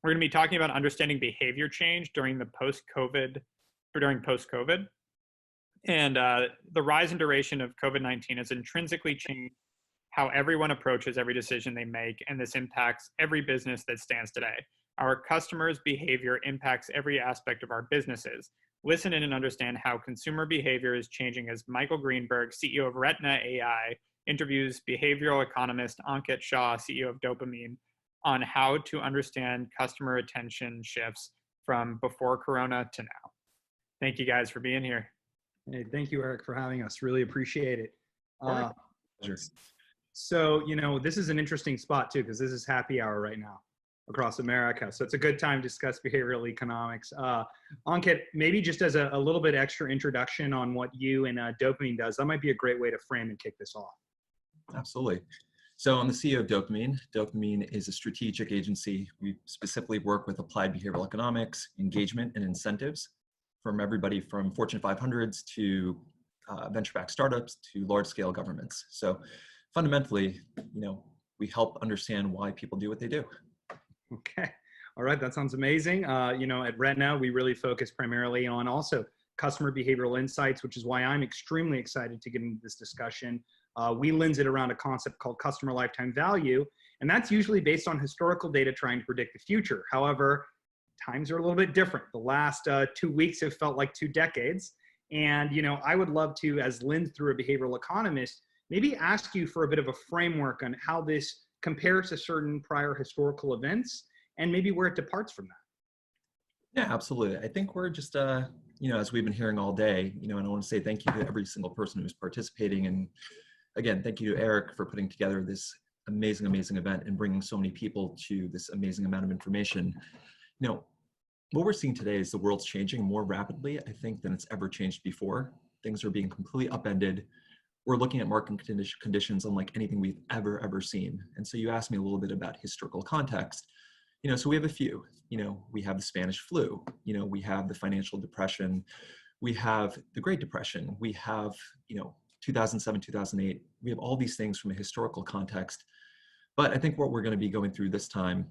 We're going to be talking about understanding behavior change during the post-COVID. And the rise and duration of COVID-19 has intrinsically changed how everyone approaches every decision they make, and this impacts every business that stands today. Our customers' behavior impacts every aspect of our businesses. Listen in and understand how consumer behavior is changing as Michael Greenberg, CEO of Retina AI, interviews behavioral economist Ankit Shah, CEO of Dopamine, on how to understand customer attention shifts from before Corona to now. Thank you guys for being here. Hey, thank you, Eric, for having us. Really appreciate it. Pleasure. So, this is an interesting spot too, because this is happy hour right now across America. So it's a good time to discuss behavioral economics. Ankit, maybe just as a little bit extra introduction on what you and Dopamine does, that might be a great way to frame and kick this off. Absolutely. So I'm the CEO of Dopamine. Dopamine is a strategic agency. We specifically work with applied behavioral economics, engagement, and incentives from everybody from Fortune 500s to venture-backed startups to large-scale governments. So fundamentally, we help understand why people do what they do. Okay. All right. That sounds amazing. At Retina, we really focus primarily on also customer behavioral insights, which is why I'm extremely excited to get into this discussion. We lens it around a concept called customer lifetime value, and that's usually based on historical data trying to predict the future. However, times are a little bit different. The last 2 weeks have felt like 2 decades. And, I would love to, as lens through a behavioral economist, maybe ask you for a bit of a framework on how this compares to certain prior historical events and maybe where it departs from that. Yeah, absolutely. I think we're just, as we've been hearing all day, and I want to say thank you to every single person who's participating. And again, thank you to Eric for putting together this amazing, amazing event and bringing so many people to this amazing amount of information. What we're seeing today is the world's changing more rapidly, I think, than it's ever changed before. Things are being completely upended. We're looking at market conditions unlike anything we've ever seen. And so you asked me a little bit about historical context. So we have a few. We have the Spanish flu. We have the financial depression. We have the Great Depression. We have, 2007, 2008. We have all these things from a historical context. But I think what we're going to be going through this time,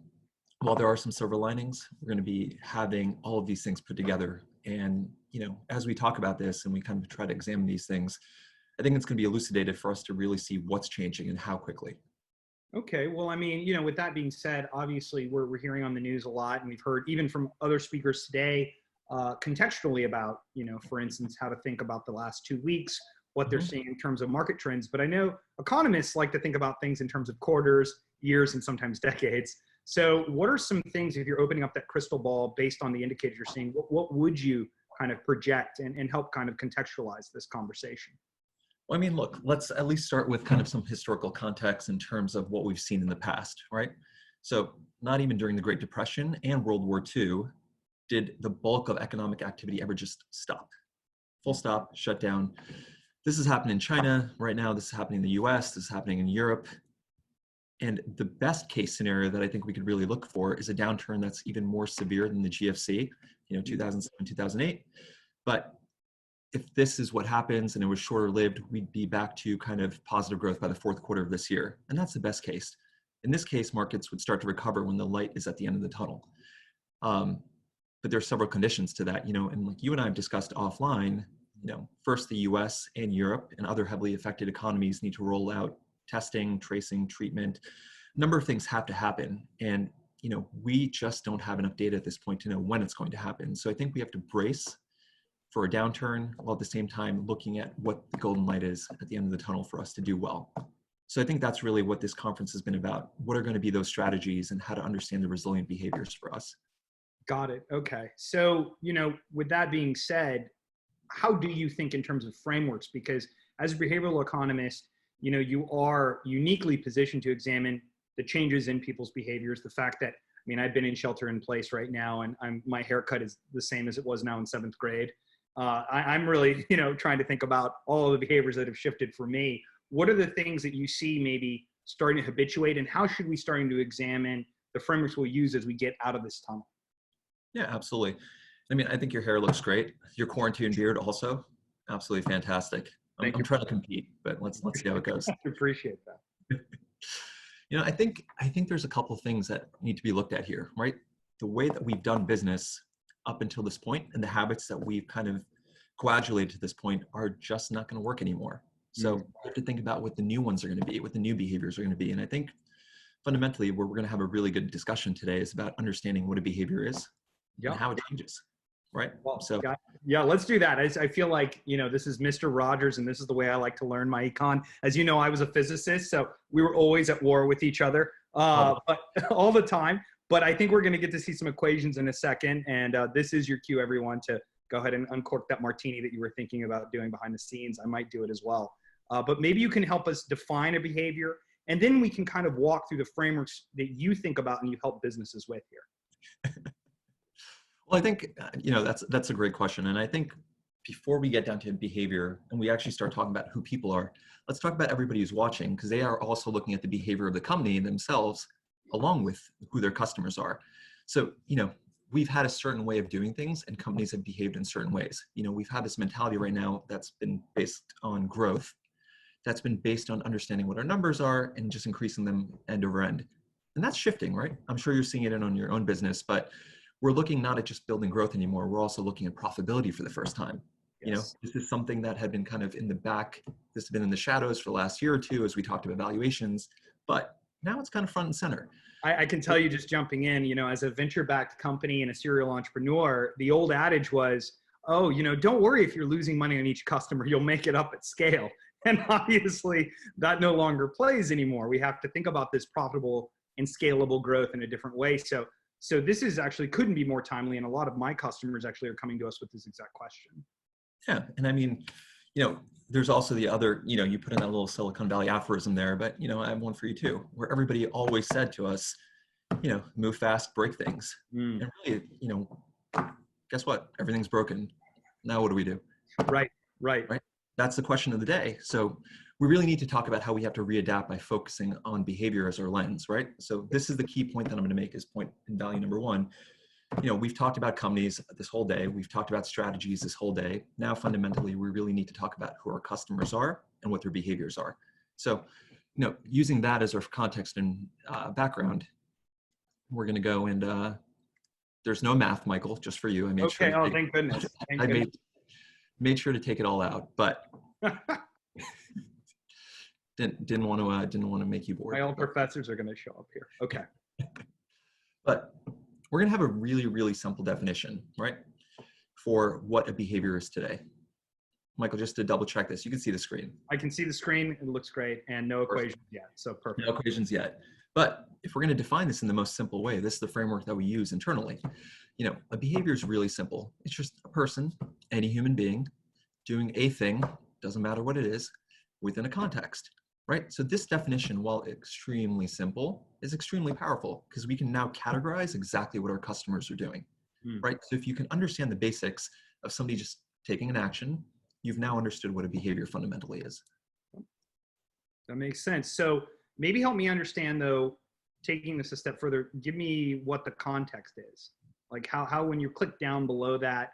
while there are some silver linings, we're going to be having all of these things put together. And, as we talk about this and we kind of try to examine these things, I think it's going to be elucidated for us to really see what's changing and how quickly. Okay. Well, with that being said, obviously we're hearing on the news a lot, and we've heard even from other speakers today, contextually about, for instance, how to think about the last 2 weeks, what they're seeing in terms of market trends. But I know economists like to think about things in terms of quarters, years, and sometimes decades. So what are some things, if you're opening up that crystal ball based on the indicators you're seeing, what would you kind of project and help kind of contextualize this conversation? Well, look, let's at least start with kind of some historical context in terms of what we've seen in the past, right? So not even during the Great Depression and World War II did the bulk of economic activity ever just stop. Full stop, shut down. This is happening in China right now. This is happening in the US. This is happening in Europe. And the best case scenario that I think we could really look for is a downturn that's even more severe than the GFC, 2007, 2008. But if this is what happens and it was shorter lived, we'd be back to kind of positive growth by the fourth quarter of this year. And that's the best case. In this case, markets would start to recover when the light is at the end of the tunnel. But there are several conditions to that, and like you and I have discussed offline, first the US and Europe and other heavily affected economies need to roll out testing, tracing, treatment. A number of things have to happen. And, we just don't have enough data at this point to know when it's going to happen. So I think we have to brace for a downturn while at the same time looking at what the golden light is at the end of the tunnel for us to do well. So I think that's really what this conference has been about. What are going to be those strategies and how to understand the resilient behaviors for us? Got it. Okay. So, with that being said, how do you think in terms of frameworks? Because as a behavioral economist, you are uniquely positioned to examine the changes in people's behaviors. The fact that, I've been in shelter in place right now, and my haircut is the same as it was now in 7th grade. I'm really, trying to think about all of the behaviors that have shifted for me. What are the things that you see maybe starting to habituate, and how should we starting to examine the frameworks we'll use as we get out of this tunnel? Yeah, absolutely. I think your hair looks great. Your quarantine beard also, absolutely fantastic. I'm trying to compete, but let's see how it goes. I appreciate that. I think there's a couple of things that need to be looked at here, right? the way that we've done business up until this point and the habits that we've kind of coagulated to this point are just not going to work anymore. So we have to think about what the new ones are going to be, what the new behaviors are going to be. And I think fundamentally where we're going to have a really good discussion today is about understanding what a behavior is and how it changes. Right. Well, so yeah, let's do that. I feel like, this is Mr. Rogers, and this is the way I like to learn my econ. As you know, I was a physicist, so we were always at war with each other, but all the time. But I think we're going to get to see some equations in a second. And this is your cue, everyone, to go ahead and uncork that martini that you were thinking about doing behind the scenes. I might do it as well. But maybe you can help us define a behavior, and then we can kind of walk through the frameworks that you think about and you help businesses with here. Well, I think, that's a great question. And I think before we get down to behavior and we actually start talking about who people are, let's talk about everybody who's watching, because they are also looking at the behavior of the company themselves, along with who their customers are. So, we've had a certain way of doing things and companies have behaved in certain ways. We've had this mentality right now that's been based on growth, that's been based on understanding what our numbers are and just increasing them end over end. And that's shifting, right? I'm sure you're seeing it on your own business, but we're looking not at just building growth anymore. We're also looking at profitability for the first time. Yes. This is something that had been kind of in the back. This has been in the shadows for the last year or two as we talked about valuations, but now it's kind of front and center. I can tell you, just jumping in, as a venture-backed company and a serial entrepreneur, the old adage was, don't worry if you're losing money on each customer, you'll make it up at scale. And obviously that no longer plays anymore. We have to think about this profitable and scalable growth in a different way. So this is actually couldn't be more timely. And a lot of my customers actually are coming to us with this exact question. Yeah. And I mean, there's also the other, you put in that little Silicon Valley aphorism there, but I have one for you too, where everybody always said to us, move fast, break things. And really, guess what? Everything's broken. Now what do we do? Right. That's the question of the day. So we really need to talk about how we have to readapt by focusing on behavior as our lens, right? So this is the key point that I'm going to make is point in value number one. We've talked about companies this whole day. We've talked about strategies this whole day. Now, fundamentally, we really need to talk about who our customers are and what their behaviors are. So, using that as our context and background, we're going to go and there's no math, Michael, just for you. I made sure. Oh, thank goodness. Made sure to take it all out, but didn't want to make you bored. My old professors are going to show up here. Okay. But we're going to have a really, really simple definition, right, for what a behavior is today. Michael, just to double check this, you can see the screen. I can see the screen. It looks great. And no equations yet. So perfect. No equations yet. But if we're going to define this in the most simple way, this is the framework that we use internally. A behavior is really simple. It's just a person, any human being, doing a thing, doesn't matter what it is, within a context. Right? So this definition, while extremely simple, is extremely powerful because we can now categorize exactly what our customers are doing, right? So if you can understand the basics of somebody just taking an action, you've now understood what a behavior fundamentally is. That makes sense. So maybe help me understand though, taking this a step further, give me what the context is. Like how when you click down below that,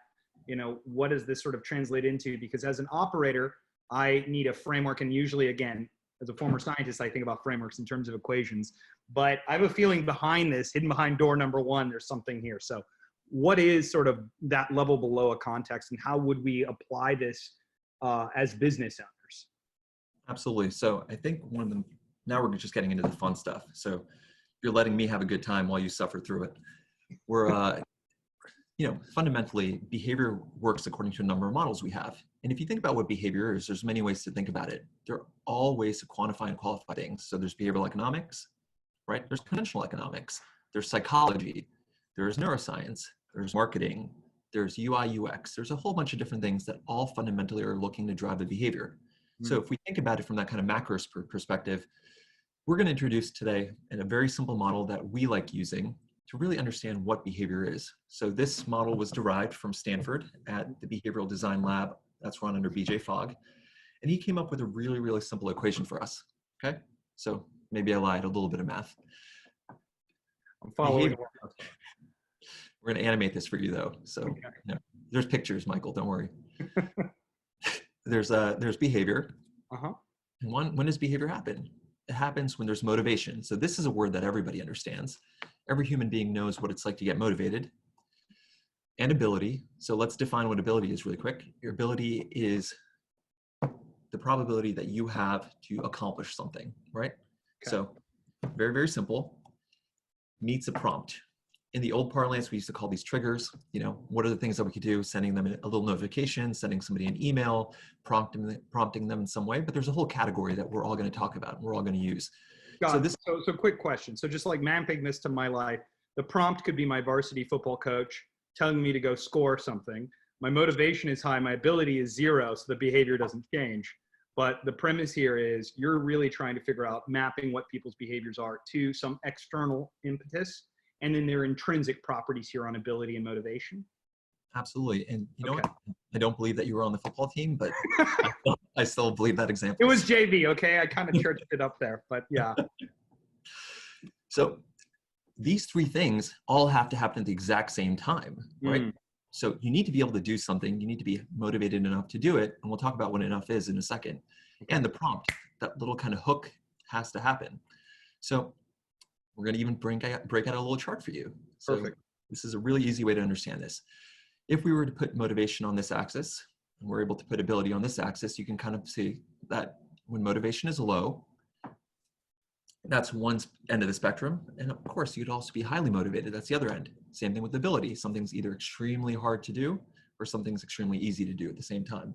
what does this sort of translate into? Because as an operator, I need a framework, and usually again, as a former scientist, I think about frameworks in terms of equations, but I have a feeling behind this, hidden behind door number one, there's something here. So what is sort of that level below a context, and how would we apply this as business owners? Absolutely. So I think one of them, now we're just getting into the fun stuff. So you're letting me have a good time while you suffer through it. We're, fundamentally, behavior works according to a number of models we have. And if you think about what behavior is, there's many ways to think about it. There are all ways to quantify and qualify things. So there's behavioral economics, right? There's conventional economics, there's psychology, there's neuroscience, there's marketing, there's UI, UX. There's a whole bunch of different things that all fundamentally are looking to drive the behavior. So if we think about it from that kind of macro perspective, we're going to introduce today in a very simple model that we like using to really understand what behavior is. So this model was derived from Stanford at the Behavioral Design Lab that's run under BJ Fogg. And he came up with a really, really simple equation for us, okay? So maybe I lied, a little bit of math. I'm following. We're going to animate this for you though. So okay. There's pictures, Michael, don't worry. There's behavior. And when does behavior happen? It happens when there's motivation. So this is a word that everybody understands. Every human being knows what it's like to get motivated. And ability. So let's define what ability is really quick. Your ability is the probability that you have to accomplish something, right? Okay. So very, very simple. Meets a prompt. In the old parlance, we used to call these triggers. You know, what are the things that we could do? Sending them a little notification, sending somebody an email, prompting them in some way. But there's a whole category that we're all going to talk about and we're all going to use. So quick question. So just like mapping this to my life, the prompt could be my varsity football coach telling me to go score something. My motivation is high. My ability is 0. So the behavior doesn't change. But the premise here is you're really trying to figure out mapping what people's behaviors are to some external impetus, and then their intrinsic properties here on ability and motivation. Absolutely. And you know what? I don't believe that you were on the football team, but I still believe that example. It was JV, okay? I kind of churched it up there, but yeah. So these 3 things all have to happen at the exact same time, right? So you need to be able to do something. You need to be motivated enough to do it. And we'll talk about what enough is in a second. And the prompt, that little kind of hook has to happen. So we're going to even break out a little chart for you. So Perfect. This is a really easy way to understand this. If we were to put motivation on this axis, and we're able to put ability on this axis, you can kind of see that when motivation is low, that's one end of the spectrum. And of course, you could also be highly motivated. That's the other end. Same thing with ability. Something's either extremely hard to do or something's extremely easy to do at the same time.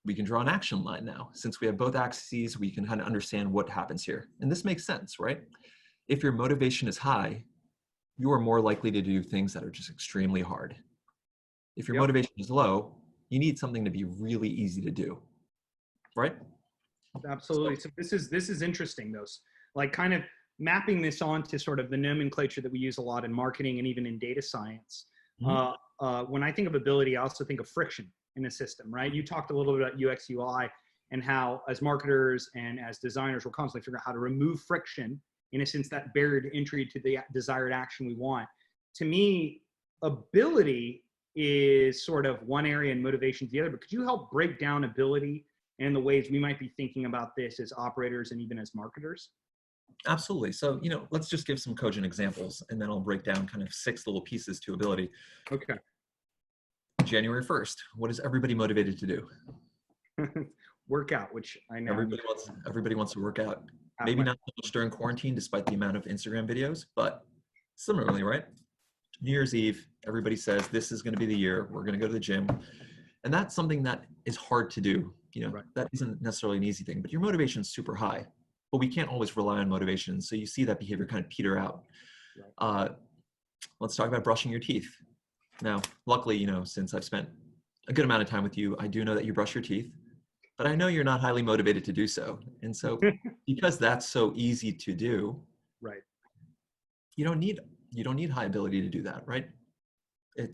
We can draw an action line now. Since we have both axes, we can kind of understand what happens here. And this makes sense, right? If your motivation is high, you are more likely to do things that are just extremely hard. If your motivation is low, you need something to be really easy to do, right? Absolutely. So this is interesting, though. Like kind of mapping this onto sort of the nomenclature that we use a lot in marketing and even in data science. When I think of ability, I also think of friction in a system, right? You talked a little bit about UX, UI, and how as marketers and as designers, we're constantly figuring out how to remove friction, in a sense, that barrier to entry to the desired action we want. To me, ability is sort of one area and motivation the other, but could you help break down ability and the ways we might be thinking about this as operators and even as marketers? Absolutely. So, you know, let's just give some cogent examples, and then I'll break down kind of 6 little pieces to ability. Okay. January 1st, what is everybody motivated to do? Workout, which I know. Everybody wants to work out. Maybe not so much during quarantine, despite the amount of Instagram videos, but similarly, right? New Year's Eve, everybody says, this is going to be the year. We're going to go to the gym. And that's something that is hard to do. You know, that isn't necessarily an easy thing, but your motivation is super high. But we can't always rely on motivation. So you see that behavior kind of peter out. Let's talk about brushing your teeth. Now, luckily, you know, since I've spent a good amount of time with you, I do know that you brush your teeth, but I know you're not highly motivated to do so. And so because that's so easy to do, you don't need high ability to do that, right?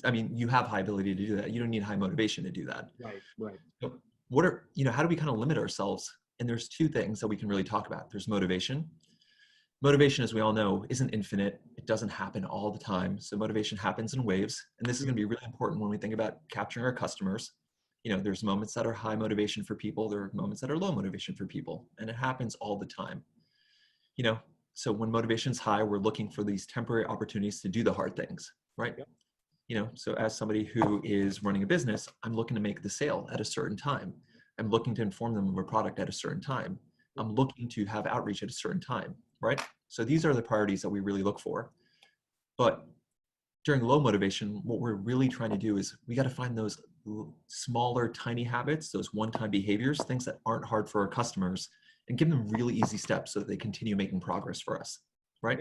I mean, you have high ability to do that. You don't need high motivation to do that. Right. So how do we kind of limit ourselves? And there's 2 things that we can really talk about. There's motivation. Motivation, as we all know, isn't infinite. It doesn't happen all the time. So motivation happens in waves. And this is going to be really important when we think about capturing our customers. You know, there's moments that are high motivation for people. There are moments that are low motivation for people. And it happens all the time. You know, so when motivation's high, we're looking for these temporary opportunities to do the hard things, right? You know, so as somebody who is running a business, I'm looking to make the sale at a certain time. I'm looking to inform them of a product at a certain time. I'm looking to have outreach at a certain time, right? So these are the priorities that we really look for. But during low motivation, what we're really trying to do is we got to find those smaller, tiny habits, those one-time behaviors, things that aren't hard for our customers, and give them really easy steps so that they continue making progress for us, right?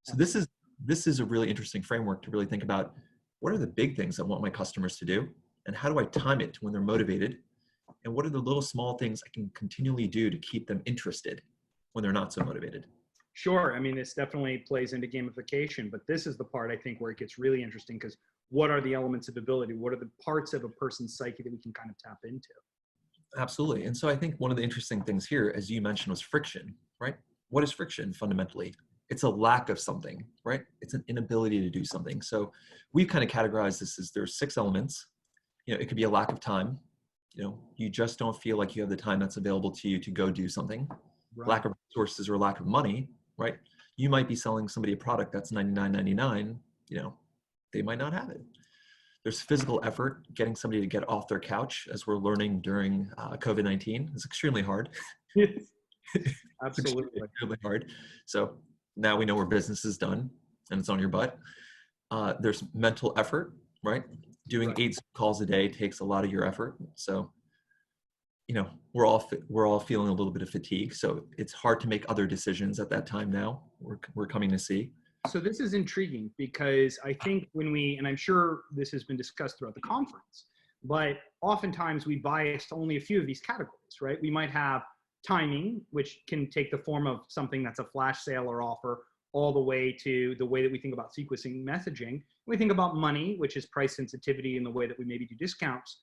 So this is a really interesting framework to really think about what are the big things I want my customers to do, and how do I time it to when they're motivated, and what are the little small things I can continually do to keep them interested when they're not so motivated? Sure. I mean, this definitely plays into gamification, but this is the part I think where it gets really interesting, because what are the elements of ability? What are the parts of a person's psyche that we can kind of tap into? Absolutely. And so I think one of the interesting things here, as you mentioned, was friction, right? What is friction fundamentally? It's a lack of something, right? It's an inability to do something. So we've kind of categorized this as there's 6 elements. You know, it could be a lack of time. You know, you just don't feel like you have the time that's available to you to go do something. Lack of resources or lack of money, right? You might be selling somebody a product that's $99.99, they might not have it. There's physical effort. Getting somebody to get off their couch, as we're learning during COVID-19, is extremely hard. Absolutely. Extremely hard. So now we know where business is done and it's on your butt. There's mental effort, right? Doing 8 calls a day takes a lot of your effort. So, we're all feeling a little bit of fatigue. So it's hard to make other decisions at that time now. We're coming to see. So this is intriguing because I think and I'm sure this has been discussed throughout the conference, but oftentimes we bias only a few of these categories, right? We might have timing, which can take the form of something that's a flash sale or offer, all the way to the way that we think about sequencing messaging. We think about money, which is price sensitivity in the way that we maybe do discounts.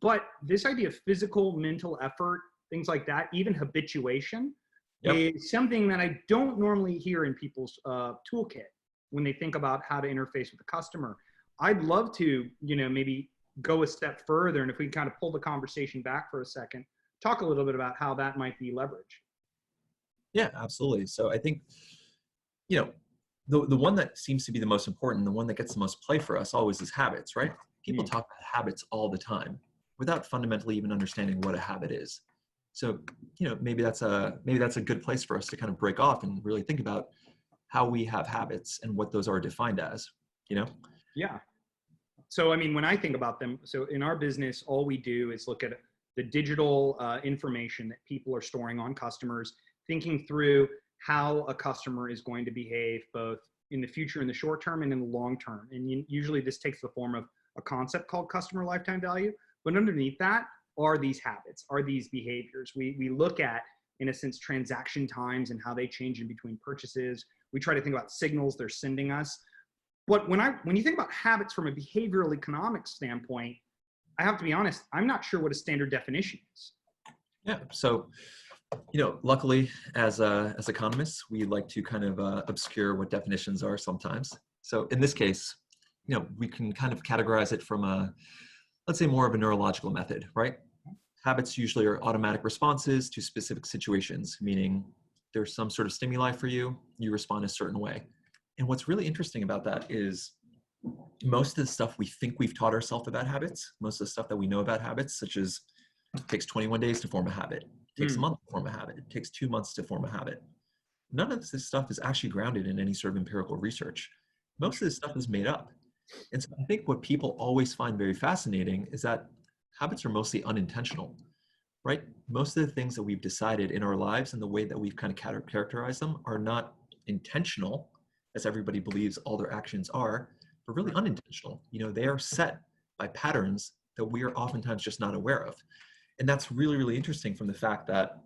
But this idea of physical, mental effort, things like that, even habituation, is something that I don't normally hear in people's toolkit when they think about how to interface with the customer. I'd love to, maybe go a step further. And if we can kind of pull the conversation back for a second, talk a little bit about how that might be leveraged. Yeah, absolutely. So I think, the one that seems to be the most important, the one that gets the most play for us always is habits, right? People talk about habits all the time without fundamentally even understanding what a habit is. So, maybe that's a good place for us to kind of break off and really think about how we have habits and what those are defined as, Yeah. So, I mean, when I think about them, so in our business, all we do is look at the digital information that people are storing on customers, thinking through how a customer is going to behave both in the future, in the short term, and in the long term. And usually this takes the form of a concept called customer lifetime value. But underneath that are these habits, are these behaviors. We look at, in a sense, transaction times and how they change in between purchases. We try to think about signals they're sending us. But when you think about habits from a behavioral economics standpoint, I have to be honest, I'm not sure what a standard definition is. Yeah. So, luckily as economists, we like to kind of obscure what definitions are sometimes. So in this case, we can kind of categorize it from let's say more of a neurological method, right? Habits usually are automatic responses to specific situations, meaning there's some sort of stimuli for you, you respond a certain way. And what's really interesting about that is most of the stuff we think we've taught ourselves about habits, most of the stuff that we know about habits, such as it takes 21 days to form a habit, it takes a month to form a habit, it takes 2 months to form a habit. None of this stuff is actually grounded in any sort of empirical research. Most of this stuff is made up. And so I think what people always find very fascinating is that habits are mostly unintentional, right? Most of the things that we've decided in our lives and the way that we've kind of characterized them are not intentional, as everybody believes all their actions are, but really unintentional. They are set by patterns that we are oftentimes just not aware of. And that's really, really interesting from the fact that,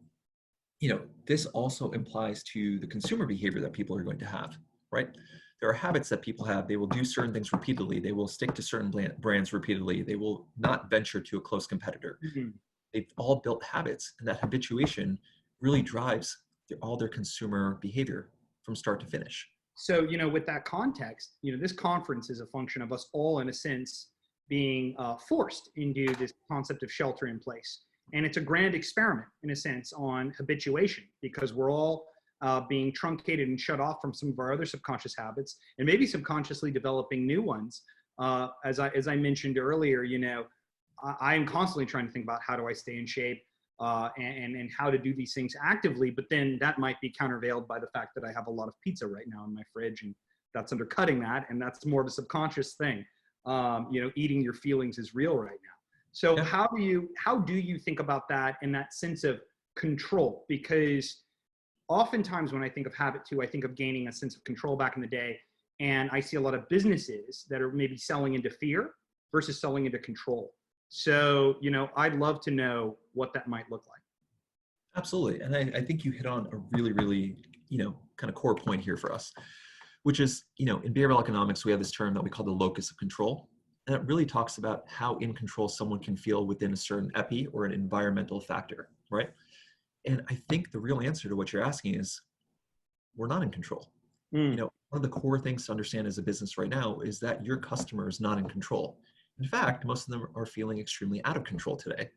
this also implies to the consumer behavior that people are going to have, right? There are habits that people have. They will do certain things repeatedly. They will stick to certain brands repeatedly. They will not venture to a close competitor. They've all built habits, and that habituation really drives all their consumer behavior from start to finish. So, with that context, this conference is a function of us all, in a sense, being forced into this concept of shelter in place. And it's a grand experiment, in a sense, on habituation, because we're all being truncated and shut off from some of our other subconscious habits, and maybe subconsciously developing new ones. As I mentioned earlier, I am constantly trying to think about how do I stay in shape and how to do these things actively, but then that might be countervailed by the fact that I have a lot of pizza right now in my fridge, and that's undercutting that, and that's more of a subconscious thing. Eating your feelings is real right now. So Yeah. how do you think about that and that sense of control? Because oftentimes when I think of habit too, I think of gaining a sense of control back in the day. And I see a lot of businesses that are maybe selling into fear versus selling into control. So, I'd love to know what that might look like. Absolutely. And I think you hit on a really, really, kind of core point here for us, which is, in behavioral economics, we have this term that we call the locus of control. And it really talks about how in control someone can feel within a certain epi or an environmental factor, right? And I think the real answer to what you're asking is we're not in control. One of the core things to understand as a business right now is that your customer is not in control. In fact, most of them are feeling extremely out of control today.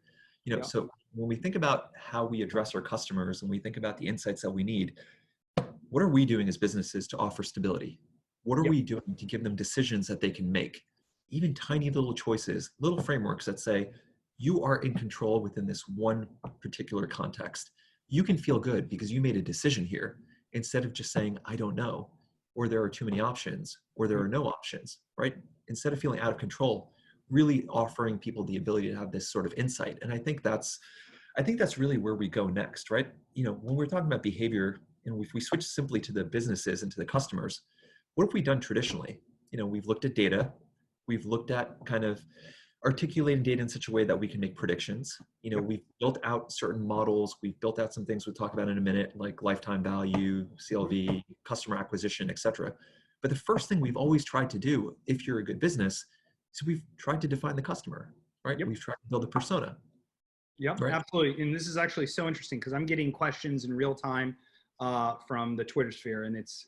So when we think about how we address our customers and we think about the insights that we need, what are we doing as businesses to offer stability? What are Yep. we doing to give them decisions that they can make? Even tiny little choices, little frameworks that say, you are in control within this one particular context. You can feel good because you made a decision here, instead of just saying, I don't know, or there are too many options, or there are no options, right? Instead of feeling out of control, really offering people the ability to have this sort of insight. And I think that's really where we go next, right? You know, when we're talking about behavior, and if we switch simply to the businesses and to the customers, what have we done traditionally? You know, we've looked at data, we've looked at kind of articulating data in such a way that we can make predictions. You know, we've built out certain models, we've built out some things we'll talk about in a minute, like lifetime value, CLV, customer acquisition, et cetera. But the first thing we've always tried to do, if you're a good business, is we've tried to define the customer, right? Yep. We've tried to build a persona. Yep, Right. absolutely. And this is actually so interesting because I'm getting questions in real time from the Twitter sphere, and it's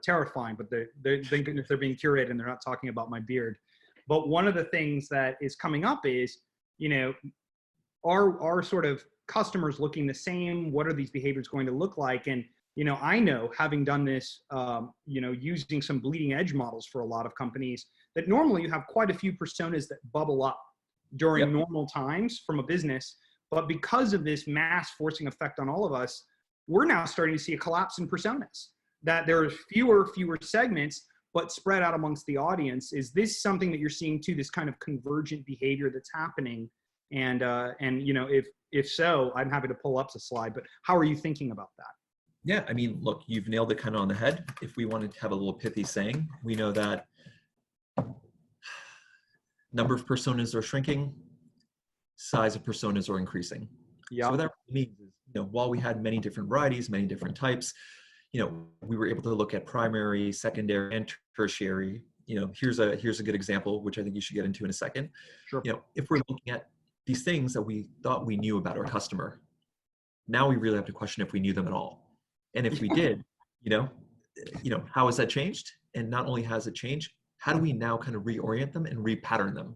terrifying. But they're thinking if they're being curated and they're not talking about my beard. But one of the things that is coming up is, you know, are sort of customers looking the same? What are these behaviors going to look like? And you know, I know, having done this, you know, using some bleeding edge models for a lot of companies, that normally you have quite a few personas that bubble up during normal times from a business. But because of this mass forcing effect on all of us, we're now starting to see a collapse in personas, that there are fewer segments, but spread out amongst the audience. Is this something that you're seeing too, this kind of convergent behavior that's happening? And you know, if so, I'm happy to pull up the slide, but how are you thinking about that? Yeah, I mean, look, you've nailed it kind of on the head. If we wanted to have a little pithy saying, we know that number of personas are shrinking, size of personas are increasing. Yeah. So what that means is, you know, while we had many different varieties, many different types, you know, we were able to look at primary, secondary, and tertiary. You know, here's a good example, which I think you should get into in a second. Sure. You know, if we're looking at these things that we thought we knew about our customer, now we really have to question if we knew them at all. And if we did, you know, how has that changed? And not only has it changed, how do we now kind of reorient them and repattern them,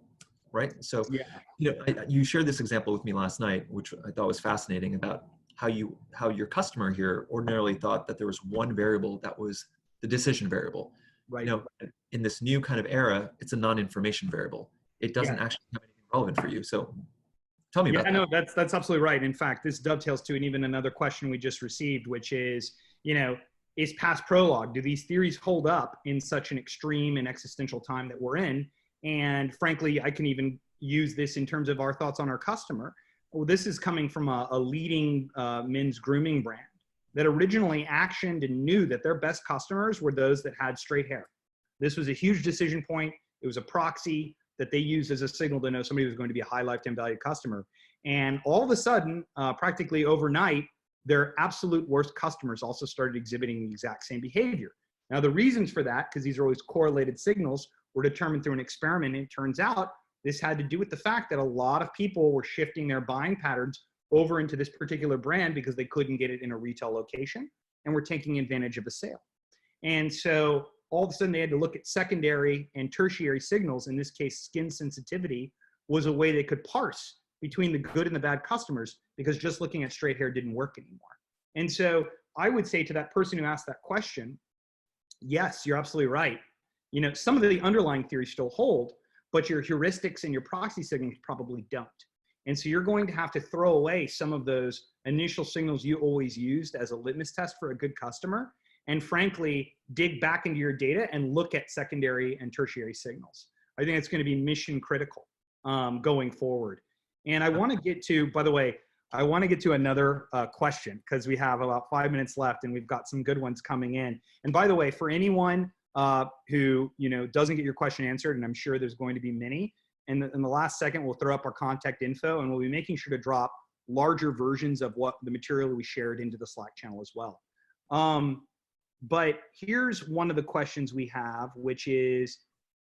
right? So, Yeah. you know, you shared this example with me last night, which I thought was fascinating, about how your customer here ordinarily thought that there was one variable that was the decision variable. Right. You know, in this new kind of era, it's a non-information variable. It doesn't actually have anything relevant for you. So tell me about that. No, that's absolutely right. In fact, this dovetails to even another question we just received, which is, you know, is past prologue, do these theories hold up in such an extreme and existential time that we're in? And frankly, I can even use this in terms of our thoughts on our customer. Well, this is coming from a leading men's grooming brand that originally actioned and knew that their best customers were those that had straight hair. This was a huge decision point. It was a proxy that they used as a signal to know somebody was going to be a high lifetime value customer. And all of a sudden, practically overnight, their absolute worst customers also started exhibiting the exact same behavior. Now, the reasons for that, because these are always correlated signals, were determined through an experiment. And it turns out this had to do with the fact that a lot of people were shifting their buying patterns over into this particular brand because they couldn't get it in a retail location and were taking advantage of a sale. And so all of a sudden they had to look at secondary and tertiary signals. In this case, skin sensitivity was a way they could parse between the good and the bad customers, because just looking at straight hair didn't work anymore. And so I would say to that person who asked that question, yes, you're absolutely right. You know, some of the underlying theories still hold, but your heuristics and your proxy signals probably don't. And so you're going to have to throw away some of those initial signals you always used as a litmus test for a good customer, and frankly, dig back into your data and look at secondary and tertiary signals. I think it's going to be mission critical going forward. And I want to get to, by the way, I want to get to another question, because we have about 5 minutes left and we've got some good ones coming in. And by the way, for anyone who, you know, doesn't get your question answered, and I'm sure there's going to be many, in the last second, we'll throw up our contact info, and we'll be making sure to drop larger versions of what the material we shared into the Slack channel as well. But here's one of the questions we have, which is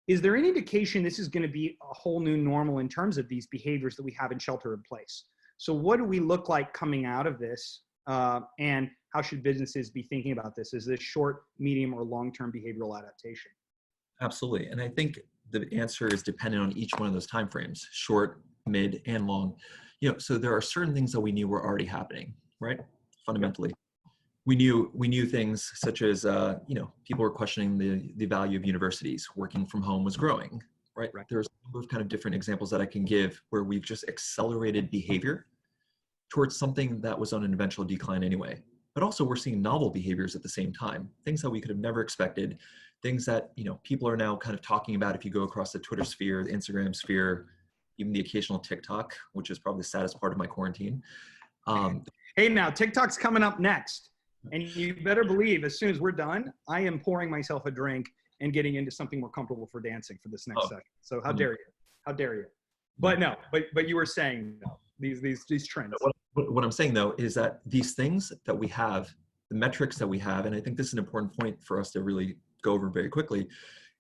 there any indication this is going to be a whole new normal in terms of these behaviors that we have in shelter in place? So what do we look like coming out of this? And how should businesses be thinking about this? Is this short, medium, or long-term behavioral adaptation? Absolutely. And I think the answer is dependent on each one of those timeframes, short, mid, and long. You know, so there are certain things that we knew were already happening, right? Fundamentally. we knew things such as people were questioning the value of universities. Working from home was growing, right? Right. There's a number of kind of different examples that I can give where we've just accelerated behavior towards something that was on an eventual decline anyway. But also we're seeing novel behaviors at the same time, things that we could have never expected, things that people are now kind of talking about. If you go across the Twitter sphere, the Instagram sphere, even the occasional TikTok, which is probably the saddest part of my quarantine. Hey, now TikTok's coming up next. And you better believe as soon as we're done, I am pouring myself a drink and getting into something more comfortable for dancing for this next session. So how dare you? How dare you? But no, but you were saying these trends. What I'm saying though is that these things that we have, the metrics that we have, and I think this is an important point for us to really go over very quickly,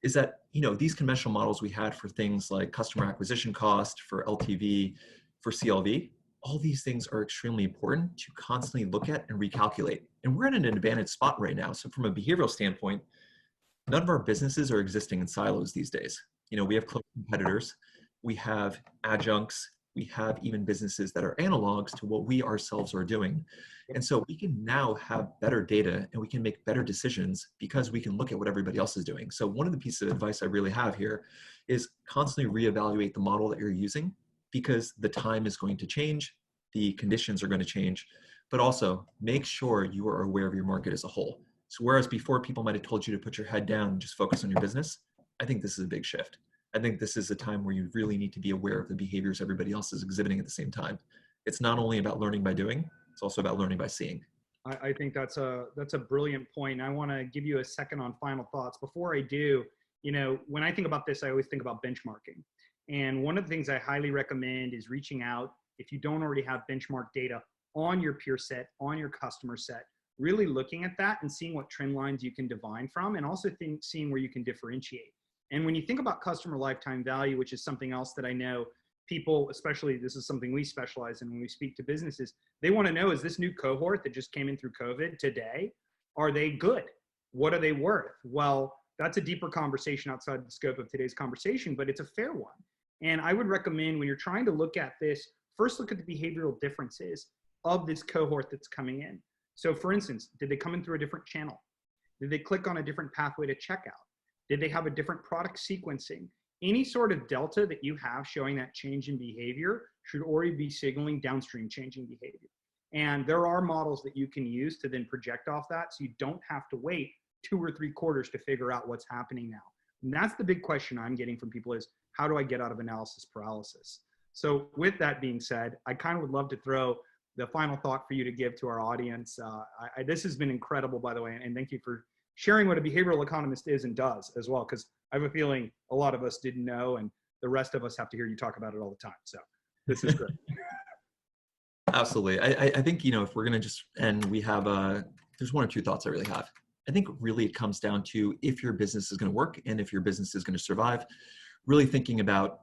is that these conventional models we had for things like customer acquisition cost, for LTV, for CLV, all these things are extremely important to constantly look at and recalculate. And we're in an advantaged spot right now. So from a behavioral standpoint, none of our businesses are existing in silos these days. We have close competitors, we have adjuncts, we have even businesses that are analogs to what we ourselves are doing. And so we can now have better data and we can make better decisions because we can look at what everybody else is doing. So one of the pieces of advice I really have here is constantly reevaluate the model that you're using, because the time is going to change, the conditions are going to change, but also make sure you are aware of your market as a whole. So whereas before people might have told you to put your head down and just focus on your business, I think this is a big shift. I think this is a time where you really need to be aware of the behaviors everybody else is exhibiting at the same time. It's not only about learning by doing, it's also about learning by seeing. I think that's a brilliant point. I want to give you a second on final thoughts. Before I do, when I think about this, I always think about benchmarking. And one of the things I highly recommend is reaching out, if you don't already have benchmark data on your peer set, on your customer set, really looking at that and seeing what trend lines you can divine from, and also seeing where you can differentiate. And when you think about customer lifetime value, which is something else that I know people, especially this is something we specialize in when we speak to businesses, they want to know, is this new cohort that just came in through COVID today, are they good? What are they worth? Well, that's a deeper conversation outside the scope of today's conversation, but it's a fair one. And I would recommend when you're trying to look at this, first look at the behavioral differences of this cohort that's coming in. So for instance, did they come in through a different channel? Did they click on a different pathway to checkout? Did they have a different product sequencing? Any sort of delta that you have showing that change in behavior should already be signaling downstream changing behavior. And there are models that you can use to then project off that, so you don't have to wait 2 or 3 quarters to figure out what's happening now. And that's the big question I'm getting from people is, how do I get out of analysis paralysis? So with that being said, I kind of would love to throw the final thought for you to give to our audience. This has been incredible, by the way, and thank you for sharing what a behavioral economist is and does as well, because I have a feeling a lot of us didn't know, and the rest of us have to hear you talk about it all the time. So this is great. Absolutely. I think, if we're going to just end, we have, there's 1 or 2 thoughts I really have. I think really it comes down to if your business is going to work and if your business is going to survive, really thinking about,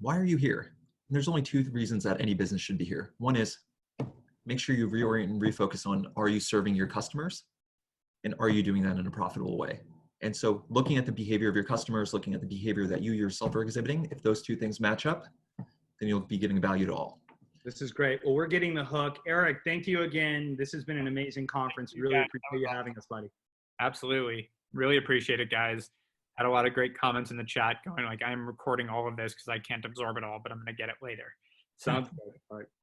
why are you here? And there's only 2 reasons that any business should be here. One is make sure you reorient and refocus on, are you serving your customers? And are you doing that in a profitable way? And so looking at the behavior of your customers, looking at the behavior that you yourself are exhibiting, if those 2 things match up, then you'll be giving value to all. This is great. Well, we're getting the hook. Eric, thank you again. This has been an amazing conference. Really appreciate you having us, buddy. Absolutely. Really appreciate it, guys. Had a lot of great comments in the chat going like, I'm recording all of this because I can't absorb it all, but I'm going to get it later. Sounds good. All right.